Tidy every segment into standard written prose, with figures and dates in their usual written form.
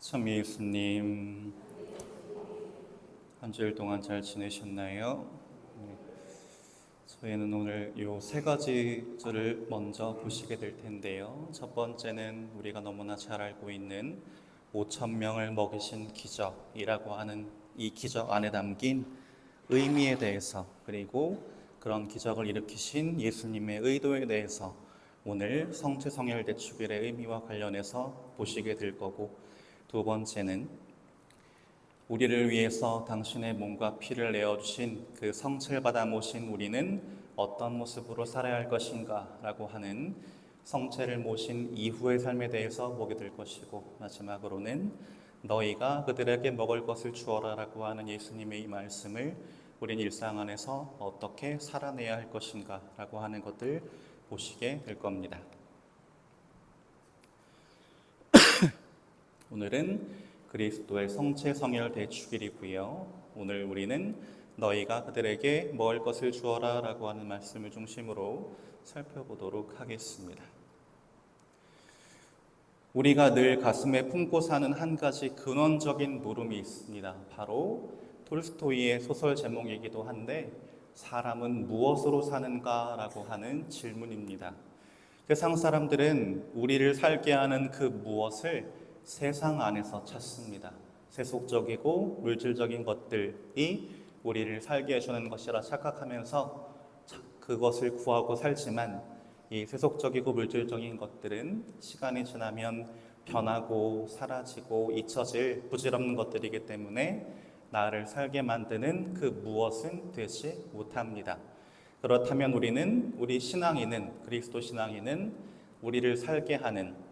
참 예수님, 한 주일 동안 잘 지내셨나요? 네, 저희는 오늘 요 세 가지를 먼저 보시게 될 텐데요. 첫 번째는 우리가 너무나 잘 알고 있는 5천 명을 먹이신 기적이라고 하는 이 기적 안에 담긴 의미에 대해서, 그리고 그런 기적을 일으키신 예수님의 의도에 대해서 오늘 성취성혈 대축일의 의미와 관련해서 보시게 될 거고, 두 번째는 우리를 위해서 당신의 몸과 피를 내어주신 그 성체를 받아 모신 우리는 어떤 모습으로 살아야 할 것인가 라고 하는 성체를 모신 이후의 삶에 대해서 보게 될 것이고, 마지막으로는 너희가 그들에게 먹을 것을 주어라 라고 하는 예수님의 이 말씀을 우린 일상 안에서 어떻게 살아내야 할 것인가 라고 하는 것들 보시게 될 겁니다. 오늘은 그리스도의 성체 성혈 대축일이고요. 오늘 우리는 너희가 그들에게 먹을 것을 주어라 라고 하는 말씀을 중심으로 살펴보도록 하겠습니다. 우리가 늘 가슴에 품고 사는 한 가지 근원적인 물음이 있습니다. 바로 톨스토이의 소설 제목이기도 한데, 사람은 무엇으로 사는가 라고 하는 질문입니다. 세상 사람들은 우리를 살게 하는 그 무엇을 세상 안에서 찾습니다. 세속적이고 물질적인 것들이 우리를 살게 해주는 것이라 착각하면서 그것을 구하고 살지만, 이 세속적이고 물질적인 것들은 시간이 지나면 변하고 사라지고 잊혀질 부질없는 것들이기 때문에 나를 살게 만드는 그 무엇은 되지 못합니다. 그렇다면 우리 신앙인은, 그리스도 신앙인은 우리를 살게 하는,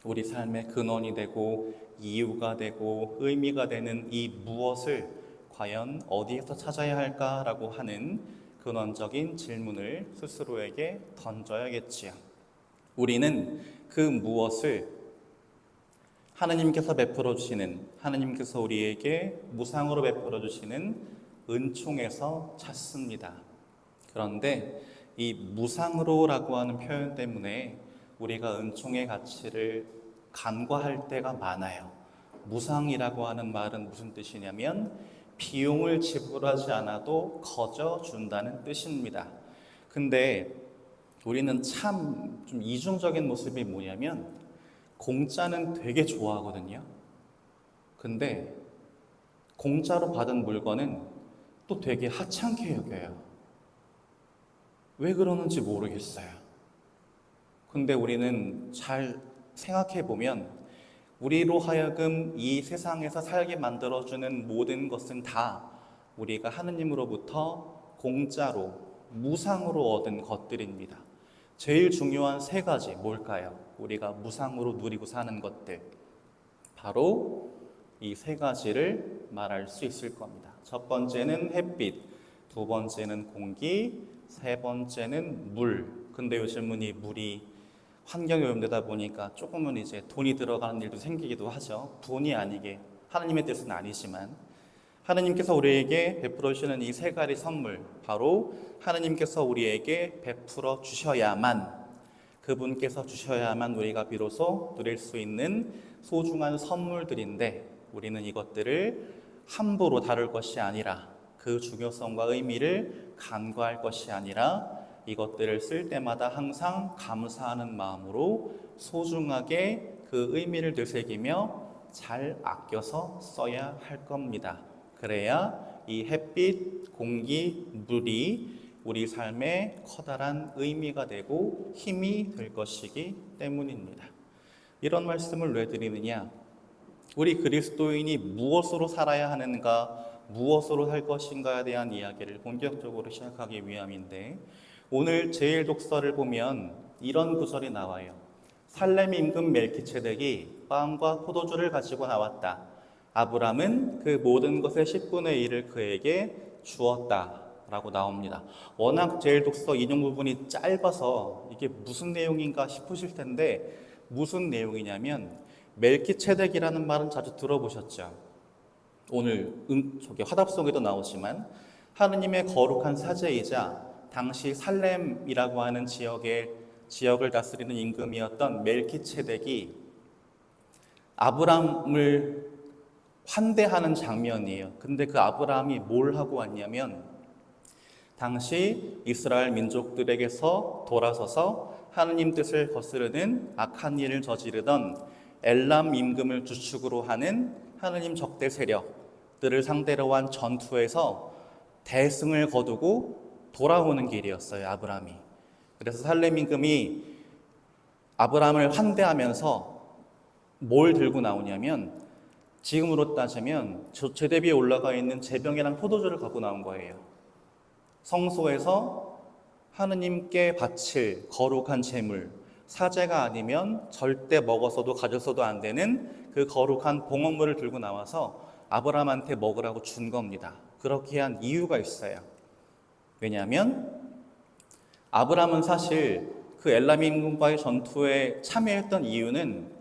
우리 삶의 근원이 되고 이유가 되고 의미가 되는 이 무엇을 과연 어디에서 찾아야 할까라고 하는 근원적인 질문을 스스로에게 던져야겠지요. 우리는 그 무엇을 하느님께서 베풀어 주시는, 하느님께서 우리에게 무상으로 베풀어 주시는 은총에서 찾습니다. 그런데 이 무상으로라고 하는 표현 때문에 우리가 은총의 가치를 간과할 때가 많아요. 무상이라고 하는 말은 무슨 뜻이냐면 비용을 지불하지 않아도 거저 준다는 뜻입니다. 근데 우리는 참 좀 이중적인 모습이 뭐냐면, 공짜는 되게 좋아하거든요. 근데 공짜로 받은 물건은 또 되게 하찮게 여겨요. 왜 그러는지 모르겠어요. 근데 우리는 잘 생각해 보면 우리로 하여금 이 세상에서 살게 만들어주는 모든 것은 다 우리가 하느님으로부터 공짜로, 무상으로 얻은 것들입니다. 제일 중요한 세 가지 뭘까요? 우리가 무상으로 누리고 사는 것들, 바로 이 세 가지를 말할 수 있을 겁니다. 첫 번째는 햇빛, 두 번째는 공기, 세 번째는 물. 근데 요즘은 이 물이 환경이 오염되다 보니까 조금은 이제 돈이 들어가는 일도 생기기도 하죠. 돈이 아니게, 하나님의 뜻은 아니지만 하나님께서 우리에게 베풀어 주시는 이 세 가지 선물, 바로 하나님께서 우리에게 베풀어 주셔야만, 그분께서 주셔야만 우리가 비로소 누릴 수 있는 소중한 선물들인데, 우리는 이것들을 함부로 다룰 것이 아니라, 그 중요성과 의미를 간과할 것이 아니라 이것들을 쓸 때마다 항상 감사하는 마음으로 소중하게 그 의미를 되새기며 잘 아껴서 써야 할 겁니다. 그래야 이 햇빛, 공기, 물이 우리 삶에 커다란 의미가 되고 힘이 될 것이기 때문입니다. 이런 말씀을 왜 드리느냐? 우리 그리스도인이 무엇으로 살아야 하는가, 무엇으로 살 것인가에 대한 이야기를 본격적으로 시작하기 위함인데, 오늘 제일 독서를 보면 이런 구절이 나와요. 살렘 임금 멜키ጼ덱이 빵과 포도주를 가지고 나왔다. 아브람은 그 모든 것의 10분의 1을 그에게 주었다 라고 나옵니다. 워낙 제일 독서 인용 부분이 짧아서 이게 무슨 내용인가 싶으실 텐데, 무슨 내용이냐면 멜키ጼ덱이라는 말은 자주 들어보셨죠? 오늘 화답송에도 나오지만 하느님의 거룩한 사제이자 당시 살렘이라고 하는 지역을 다스리는 임금이었던 멜키ጼ덱이 아브라함을 환대하는 장면이에요. 근데 그 아브라함이 뭘 하고 왔냐면 당시 이스라엘 민족들에게서 돌아서서 하느님 뜻을 거스르는 악한 일을 저지르던 엘람 임금을 주축으로 하는 하느님 적대 세력들을 상대로 한 전투에서 대승을 거두고 돌아오는 길이었어요, 아브라함이. 그래서 살렘 임금이 아브라함을 환대하면서 뭘 들고 나오냐면 지금으로 따지면 제대 위에 올라가 있는 제병이랑 포도주를 갖고 나온 거예요. 성소에서 하느님께 바칠 거룩한 제물, 사제가 아니면 절대 먹어서도 가져서도 안 되는 그 거룩한 봉헌물을 들고 나와서 아브라함한테 먹으라고 준 겁니다. 그렇게 한 이유가 있어요. 왜냐하면 아브라함은 사실 그 엘람 임금과의 전투에 참여했던 이유는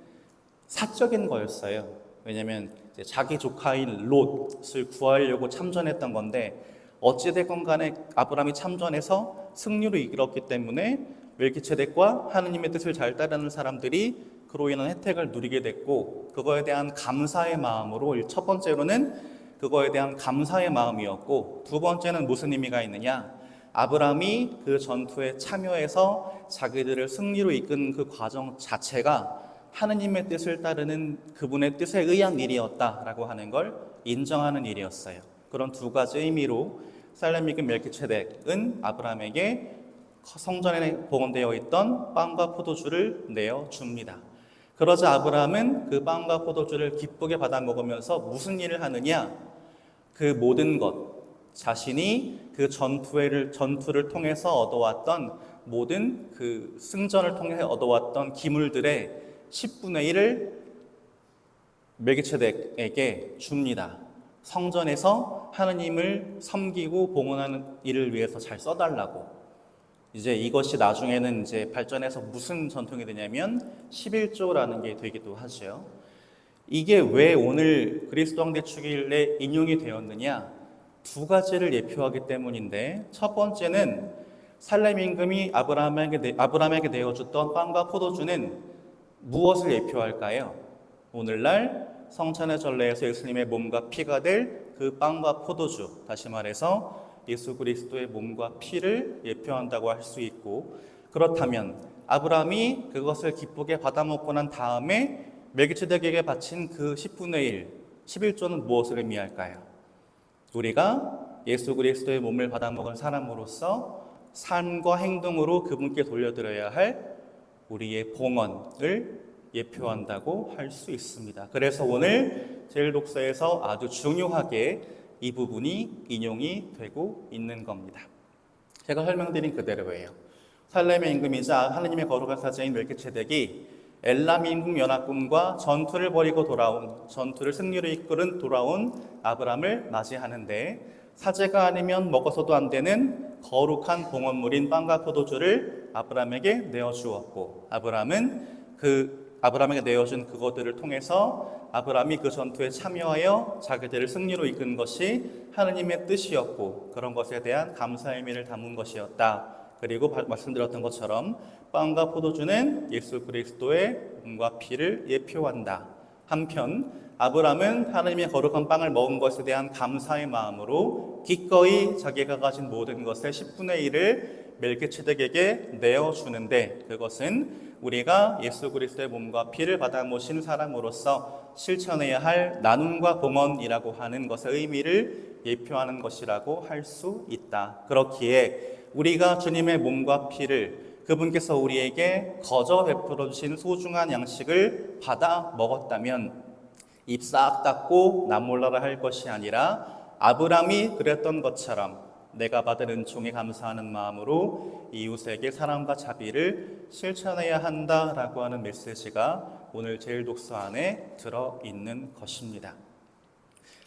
사적인 거였어요. 왜냐하면 자기 조카인 롯을 구하려고 참전했던 건데 어찌됐건 간에 아브라함이 참전해서 승리로 이끌었기 때문에 멜기체덱과 하느님의 뜻을 잘 따르는 사람들이 그로 인한 혜택을 누리게 됐고, 그거에 대한 감사의 마음으로 첫 번째로는 그거에 대한 감사의 마음이었고, 두 번째는 무슨 의미가 있느냐, 아브라함이 그 전투에 참여해서 자기들을 승리로 이끈 그 과정 자체가 하느님의 뜻을 따르는 그분의 뜻에 의한 일이었다라고 하는 걸 인정하는 일이었어요. 그런 두 가지 의미로 살렘 임금 멜기체덱은 아브라함에게 성전에 보관되어 있던 빵과 포도주를 내어줍니다. 그러자 아브라함은 그 빵과 포도주를 기쁘게 받아 먹으면서 무슨 일을 하느냐, 그 모든 것, 자신이 그 전투를 통해서 얻어왔던 모든 그 승전을 통해 얻어왔던 기물들의 10분의 1을 멜기체덱에게 줍니다. 성전에서 하느님을 섬기고 봉헌하는 일을 위해서 잘 써달라고. 이제 이것이 나중에는 이제 발전해서 무슨 전통이 되냐면 11조라는 게 되기도 하죠. 이게 왜 오늘 그리스도 황제 축일에 인용이 되었느냐? 두 가지를 예표하기 때문인데, 첫 번째는 살렘 임금이 아브라함에게 내어줬던 빵과 포도주는 무엇을 예표할까요? 오늘날 성찬의 전례에서 예수님의 몸과 피가 될 그 빵과 포도주, 다시 말해서 예수 그리스도의 몸과 피를 예표한다고 할 수 있고, 그렇다면 아브라함이 그것을 기쁘게 받아먹고 난 다음에 멜기체덱에게 바친 그 10분의 1, 11조는 무엇을 의미할까요? 우리가 예수 그리스도의 몸을 받아먹은 사람으로서 삶과 행동으로 그분께 돌려드려야 할 우리의 봉헌을 예표한다고 할 수 있습니다. 그래서 오늘 제1독서에서 아주 중요하게 이 부분이 인용이 되고 있는 겁니다. 제가 설명드린 그대로예요. 살렘의 임금이자 하느님의 거룩한 사제인 멜기체덱이 엘람 임금 연합군과 전투를 벌이고 전투를 승리로 이끌은 돌아온 아브라함을 맞이하는데, 사제가 아니면 먹어서도 안 되는 거룩한 봉헌물인 빵과 포도주를 아브라함에게 내어주었고, 아브라함에게 내어준 그것들을 통해서 아브라함이 그 전투에 참여하여 자기들을 승리로 이끈 것이 하느님의 뜻이었고, 그런 것에 대한 감사의 의미를 담은 것이었다. 그리고 말씀드렸던 것처럼 빵과 포도주는 예수 그리스도의 몸과 피를 예표한다. 한편 아브라함은 하느님의 거룩한 빵을 먹은 것에 대한 감사의 마음으로 기꺼이 자기가 가진 모든 것의 10분의 1을 멜기체덱에게 내어주는데, 그것은 우리가 예수 그리스도의 몸과 피를 받아 모신 사람으로서 실천해야 할 나눔과 봉헌이라고 하는 것의 의미를 예표하는 것이라고 할 수 있다. 그렇기에 우리가 주님의 몸과 피를 그분께서 우리에게 거저 베풀어 주신 소중한 양식을 받아 먹었다면 입 싹 닫고 남몰라라 할 것이 아니라 아브라함이 그랬던 것처럼 내가 받은 은총에 감사하는 마음으로 이웃에게 사랑과 자비를 실천해야 한다라고 하는 메시지가 오늘 제1독서 안에 들어있는 것입니다.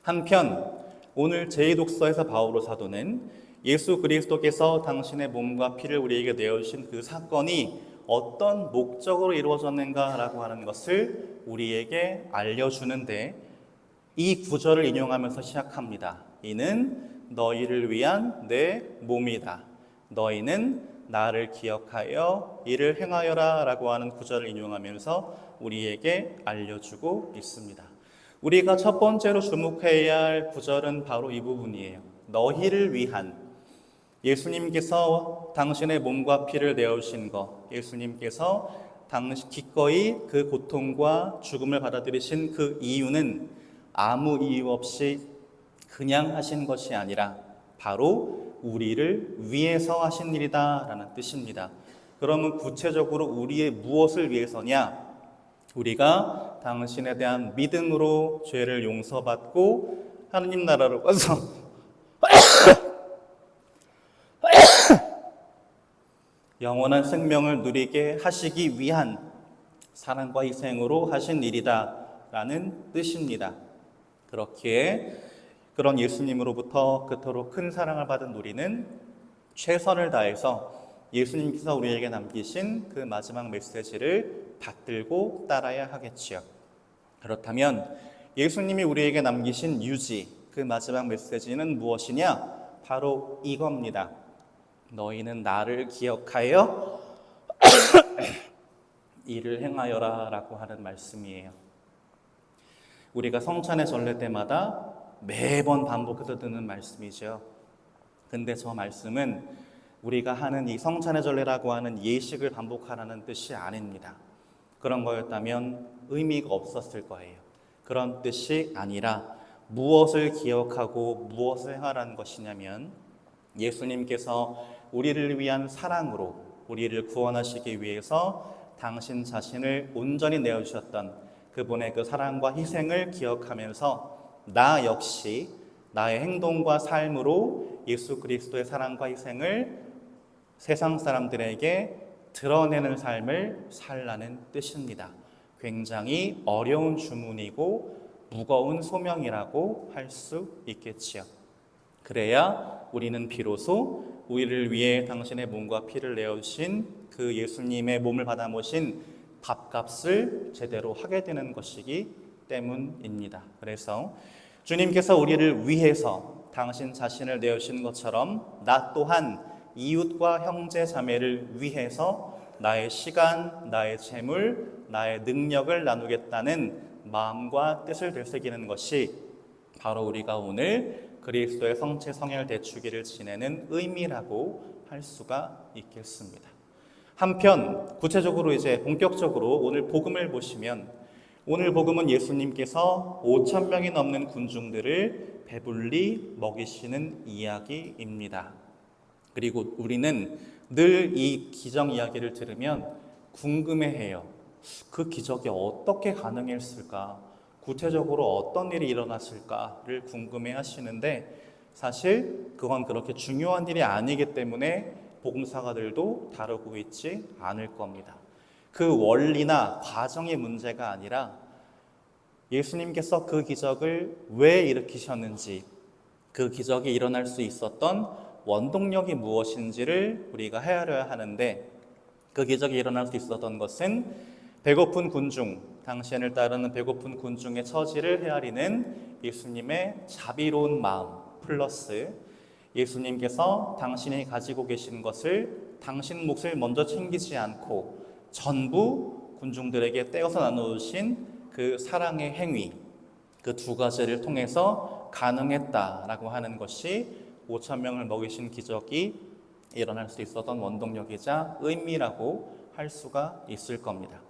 한편 오늘 제2독서에서 바오로 사도는 예수 그리스도께서 당신의 몸과 피를 우리에게 내어주신 그 사건이 어떤 목적으로 이루어졌는가라고 하는 것을 우리에게 알려주는데, 이 구절을 인용하면서 시작합니다. 이는 너희를 위한 내 몸이다. 너희는 나를 기억하여 이를 행하여라 라고 하는 구절을 인용하면서 우리에게 알려주고 있습니다. 우리가 첫 번째로 주목해야 할 구절은 바로 이 부분이에요. 너희를 위한, 예수님께서 당신의 몸과 피를 내어주신 것, 예수님께서 기꺼이 그 고통과 죽음을 받아들이신 그 이유는 아무 이유 없이 그냥 하신 것이 아니라 바로 우리를 위해서 하신 일이다 라는 뜻입니다. 그러면 구체적으로 우리의 무엇을 위해서냐? 우리가 당신에 대한 믿음으로 죄를 용서받고 하느님 나라로 가서 영원한 생명을 누리게 하시기 위한 사랑과 희생으로 하신 일이다 라는 뜻입니다. 그렇기에 그런 예수님으로부터 그토록 큰 사랑을 받은 우리는 최선을 다해서 예수님께서 우리에게 남기신 그 마지막 메시지를 받들고 따라야 하겠지요. 그렇다면 예수님이 우리에게 남기신 유지, 그 마지막 메시지는 무엇이냐? 바로 이겁니다. 너희는 나를 기억하여 이를 행하여라 라고 하는 말씀이에요. 우리가 성찬의 전례 때마다 매번 반복해서 듣는 말씀이죠. 근데 저 말씀은 우리가 하는 이 성찬의 전례라고 하는 예식을 반복하라는 뜻이 아닙니다. 그런 거였다면 의미가 없었을 거예요. 그런 뜻이 아니라 무엇을 기억하고 무엇을 행하라는 것이냐면 예수님께서 우리를 위한 사랑으로 우리를 구원하시기 위해서 당신 자신을 온전히 내어주셨던 그분의 그 사랑과 희생을 기억하면서 나 역시 나의 행동과 삶으로 예수 그리스도의 사랑과 희생을 세상 사람들에게 드러내는 삶을 살라는 뜻입니다. 굉장히 어려운 주문이고 무거운 소명이라고 할 수 있겠지요. 그래야 우리는 비로소 우리를 위해 당신의 몸과 피를 내어주신 그 예수님의 몸을 받아 모신 밥값을 제대로 하게 되는 것이기 때문입니다. 그래서 주님께서 우리를 위해서 당신 자신을 내어주신 것처럼 나 또한 이웃과 형제 자매를 위해서 나의 시간, 나의 재물, 나의 능력을 나누겠다는 마음과 뜻을 되새기는 것이 바로 우리가 오늘 그리스도의 성체 성혈 대축일을 지내는 의미라고 할 수가 있겠습니다. 한편 구체적으로 이제 본격적으로 오늘 복음을 보시면 오늘 복음은 예수님께서 5,000명이 넘는 군중들을 배불리 먹이시는 이야기입니다. 그리고 우리는 늘 이 기적 이야기를 들으면 궁금해해요. 그 기적이 어떻게 가능했을까? 구체적으로 어떤 일이 일어났을까를 궁금해 하시는데 사실 그건 그렇게 중요한 일이 아니기 때문에 복음사가들도 다루고 있지 않을 겁니다. 그 원리나 과정의 문제가 아니라 예수님께서 그 기적을 왜 일으키셨는지, 그 기적이 일어날 수 있었던 원동력이 무엇인지를 우리가 헤아려야 하는데 그 기적이 일어날 수 있었던 것은 배고픈 군중, 당신을 따르는 배고픈 군중의 처지를 헤아리는 예수님의 자비로운 마음 플러스 예수님께서 당신이 가지고 계신 것을 당신 몫을 먼저 챙기지 않고 전부 군중들에게 떼어서 나누신 그 사랑의 행위, 그 두 가지를 통해서 가능했다라고 하는 것이 5,000명을 먹이신 기적이 일어날 수 있었던 원동력이자 의미라고 할 수가 있을 겁니다.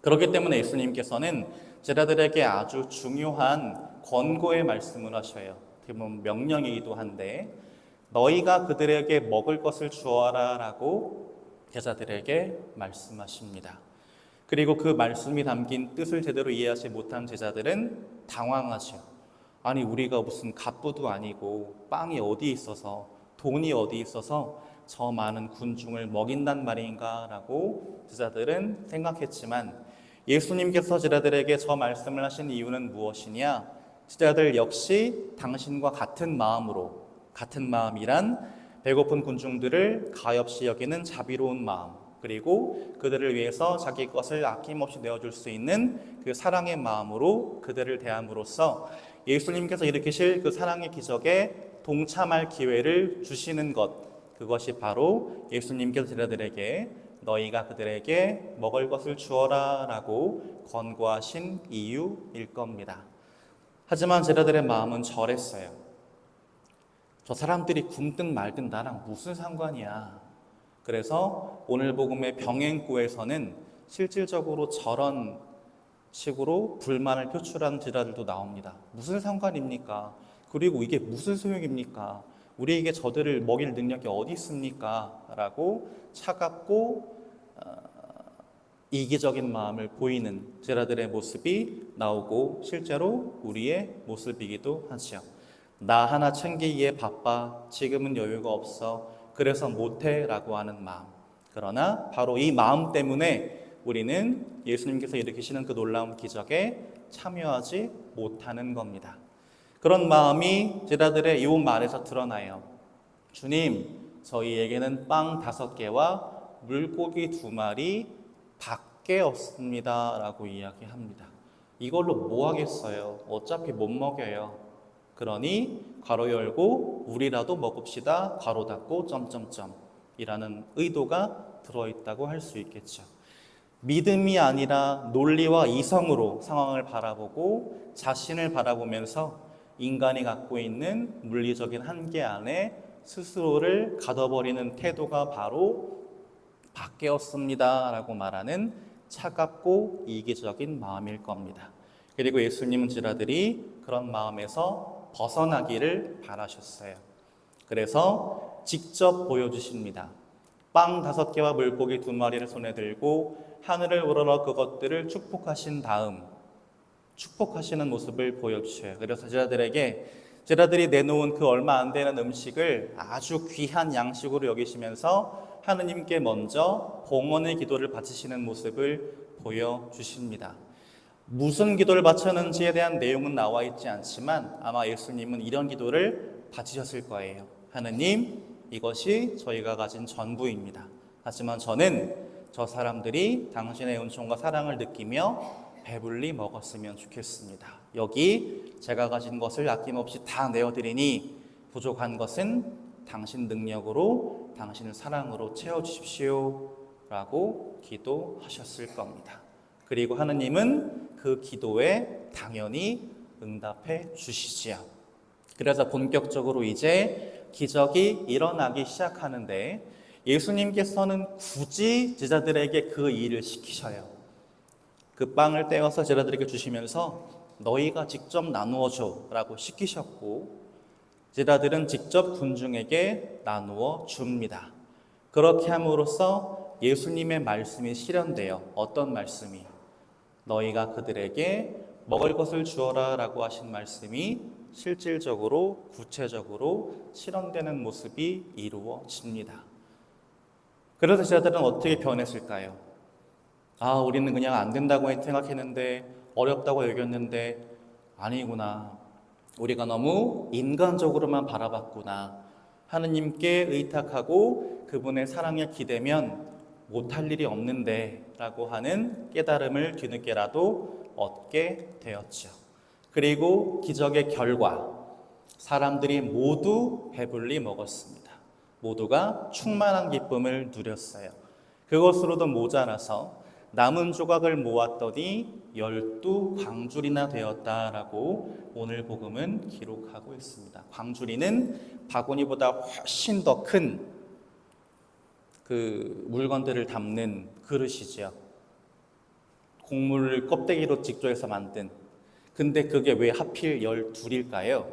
그렇기 때문에 예수님께서는 제자들에게 아주 중요한 권고의 말씀을 하셔요. 어떻게 보면 명령이기도 한데 너희가 그들에게 먹을 것을 주어라 라고 제자들에게 말씀하십니다. 그리고 그 말씀이 담긴 뜻을 제대로 이해하지 못한 제자들은 당황하죠. 아니 우리가 무슨 갑부도 아니고 빵이 어디 있어서 돈이 어디 있어서 저 많은 군중을 먹인단 말인가 라고 제자들은 생각했지만 예수님께서 제자들에게 저 말씀을 하신 이유는 무엇이냐? 제자들 역시 당신과 같은 마음으로, 같은 마음이란 배고픈 군중들을 가엾이 여기는 자비로운 마음, 그리고 그들을 위해서 자기 것을 아낌없이 내어줄 수 있는 그 사랑의 마음으로 그들을 대함으로써 예수님께서 일으키실 그 사랑의 기적에 동참할 기회를 주시는 것, 그것이 바로 예수님께서 제자들에게 너희가 그들에게 먹을 것을 주어라 라고 권고하신 이유일 겁니다. 하지만 제자들의 마음은 절했어요. 저 사람들이 굶든 말든 나랑 무슨 상관이야. 그래서 오늘 복음의 병행구에서는 실질적으로 저런 식으로 불만을 표출하는 제자들도 나옵니다. 무슨 상관입니까? 그리고 이게 무슨 소용입니까? 우리에게 저들을 먹일 능력이 어디 있습니까? 라고 차갑고 이기적인 마음을 보이는 제자들의 모습이 나오고 실제로 우리의 모습이기도 하죠. 나 하나 챙기기에 바빠. 지금은 여유가 없어. 그래서 못해 라고 하는 마음. 그러나 바로 이 마음 때문에 우리는 예수님께서 일으키시는 그 놀라운 기적에 참여하지 못하는 겁니다. 그런 마음이 제자들의 이 말에서 드러나요. 주님, 저희에게는 빵 5개와 물고기 2마리 밖에 없습니다 라고 이야기합니다. 이걸로 뭐 하겠어요? 어차피 못 먹여요. 그러니 괄호 열고 우리라도 먹읍시다 괄호 닫고 점점점 이라는 의도가 들어있다고 할 수 있겠죠. 믿음이 아니라 논리와 이성으로 상황을 바라보고 자신을 바라보면서 인간이 갖고 있는 물리적인 한계 안에 스스로를 가둬버리는 태도가 바로 밖에 없습니다 라고 말하는 차갑고 이기적인 마음일 겁니다. 그리고 예수님은 제자들이 그런 마음에서 벗어나기를 바라셨어요. 그래서 직접 보여주십니다. 빵 5개와 물고기 2마리를 손에 들고 하늘을 우러러 그것들을 축복하신 다음 축복하시는 모습을 보여주셔요. 그래서 제자들이 내놓은 그 얼마 안 되는 음식을 아주 귀한 양식으로 여기시면서 하느님께 먼저 봉헌의 기도를 바치시는 모습을 보여주십니다. 무슨 기도를 바쳤는지에 대한 내용은 나와 있지 않지만 아마 예수님은 이런 기도를 바치셨을 거예요. 하느님, 이것이 저희가 가진 전부입니다. 하지만 저는 저 사람들이 당신의 은총과 사랑을 느끼며 배불리 먹었으면 좋겠습니다. 여기 제가 가진 것을 아낌없이 다 내어드리니 부족한 것은 당신 능력으로 당신의 사랑으로 채워주십시오 라고 기도하셨을 겁니다. 그리고 하느님은 그 기도에 당연히 응답해 주시지요. 그래서 본격적으로 이제 기적이 일어나기 시작하는데 예수님께서는 굳이 제자들에게 그 일을 시키셔요. 그 빵을 떼어서 제자들에게 주시면서 너희가 직접 나누어 줘 라고 시키셨고 제자들은 직접 군중에게 나누어 줍니다. 그렇게 함으로써 예수님의 말씀이 실현돼요. 어떤 말씀이? 너희가 그들에게 먹을 것을 주어라 라고 하신 말씀이 실질적으로 구체적으로 실현되는 모습이 이루어집니다. 그래서 제자들은 어떻게 변했을까요? 우리는 그냥 안 된다고 생각했는데 어렵다고 여겼는데 아니구나. 우리가 너무 인간적으로만 바라봤구나. 하느님께 의탁하고 그분의 사랑에 기대면 못할 일이 없는데 라고 하는 깨달음을 뒤늦게라도 얻게 되었죠. 그리고 기적의 결과 사람들이 모두 배불리 먹었습니다. 모두가 충만한 기쁨을 누렸어요. 그것으로도 모자라서 남은 조각을 모았더니 12광줄이나 되었다라고 오늘 복음은 기록하고 있습니다. 광줄이는 바구니보다 훨씬 더 큰 그 물건들을 담는 그릇이죠. 곡물을 껍데기로 직조해서 만든. 근데 그게 왜 하필 12일까요?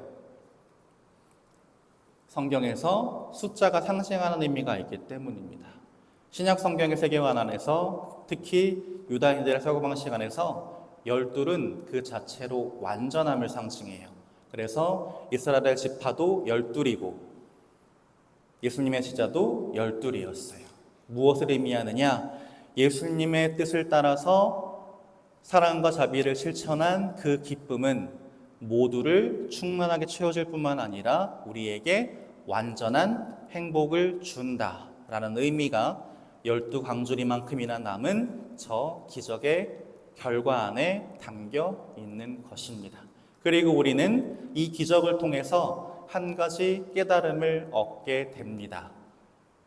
성경에서 숫자가 상징하는 의미가 있기 때문입니다. 신약 성경의 세계관 안에서 특히 유다인들의 사고방식 안에서 12은 그 자체로 완전함을 상징해요. 그래서 이스라엘 지파도 12이고 예수님의 제자도 12이었어요. 무엇을 의미하느냐? 예수님의 뜻을 따라서 사랑과 자비를 실천한 그 기쁨은 모두를 충만하게 채워줄 뿐만 아니라 우리에게 완전한 행복을 준다라는 의미가 12광주리만큼이나 남은 저 기적의 결과 안에 담겨 있는 것입니다. 그리고 우리는 이 기적을 통해서 한 가지 깨달음을 얻게 됩니다.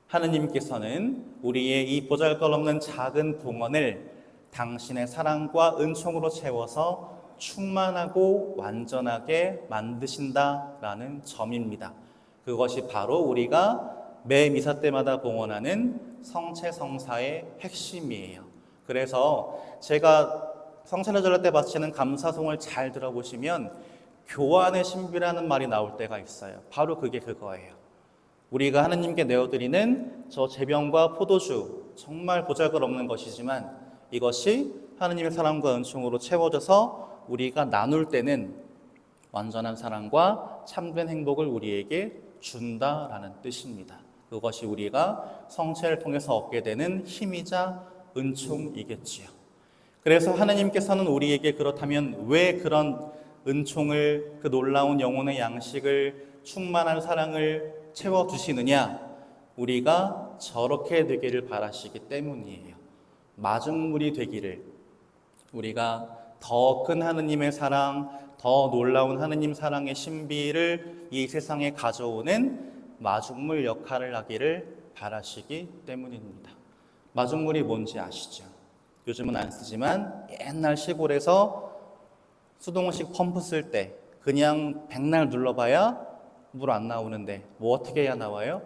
하느님께서는 우리의 이 보잘것없는 작은 봉헌을 당신의 사랑과 은총으로 채워서 충만하고 완전하게 만드신다라는 점입니다. 그것이 바로 우리가 매 미사 때마다 봉헌하는 성체성사의 핵심이에요. 그래서 제가 성찬을 전할 때 바치는 감사송을 잘 들어보시면 교환의 신비라는 말이 나올 때가 있어요. 바로 그게 그거예요. 우리가 하느님께 내어드리는 저 제병과 포도주, 정말 보잘것없는 것이지만 이것이 하느님의 사랑과 은총으로 채워져서 우리가 나눌 때는 완전한 사랑과 참된 행복을 우리에게 준다라는 뜻입니다. 그것이 우리가 성체를 통해서 얻게 되는 힘이자 은총이겠지요. 그래서 하느님께서는 우리에게 그렇다면 왜 그런 은총을, 그 놀라운 영혼의 양식을, 충만한 사랑을 채워주시느냐? 우리가 저렇게 되기를 바라시기 때문이에요. 마중물이 되기를, 우리가 더 큰 하느님의 사랑, 더 놀라운 하느님 사랑의 신비를 이 세상에 가져오는 마중물 역할을 하기를 바라시기 때문입니다. 마중물이 뭔지 아시죠? 요즘은 안 쓰지만 옛날 시골에서 수동식 펌프 쓸 때 그냥 백날 눌러봐야 물 안 나오는데 뭐 어떻게 해야 나와요?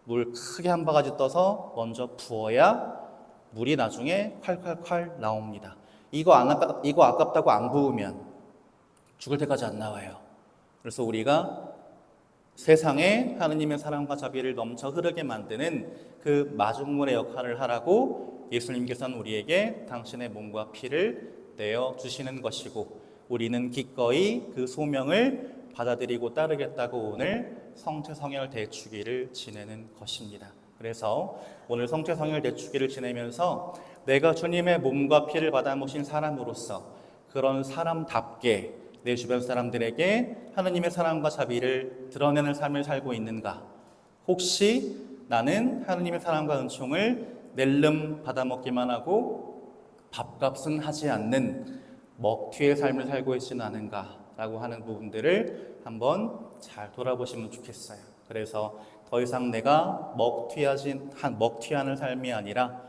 물 크게 한 바가지 떠서 먼저 부어야 물이 나중에 콸콸콸 나옵니다. 이거 아깝다고 안 부으면 죽을 때까지 안 나와요. 그래서 우리가 세상에 하느님의 사랑과 자비를 넘쳐 흐르게 만드는 그 마중물의 역할을 하라고 예수님께서는 우리에게 당신의 몸과 피를 내어주시는 것이고, 우리는 기꺼이 그 소명을 받아들이고 따르겠다고 오늘 성체성혈 대축일을 지내는 것입니다. 그래서 오늘 성체성혈 대축일을 지내면서 내가 주님의 몸과 피를 받아 모신 사람으로서 그런 사람답게 내 주변 사람들에게 하느님의 사랑과 자비를 드러내는 삶을 살고 있는가? 혹시 나는 하느님의 사랑과 은총을 낼름 받아먹기만 하고 밥값은 하지 않는 먹튀의 삶을 살고 있지는 않은가? 라고 하는 부분들을 한번 잘 돌아보시면 좋겠어요. 그래서 더 이상 내가 먹튀하는 삶이 아니라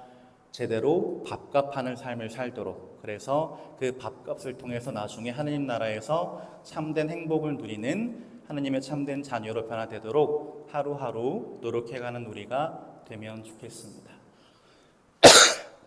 제대로 밥값하는 삶을 살도록, 그래서 그 밥값을 통해서 나중에 하느님 나라에서 참된 행복을 누리는 하느님의 참된 자녀로 변화되도록 하루하루 노력해가는 우리가 되면 좋겠습니다.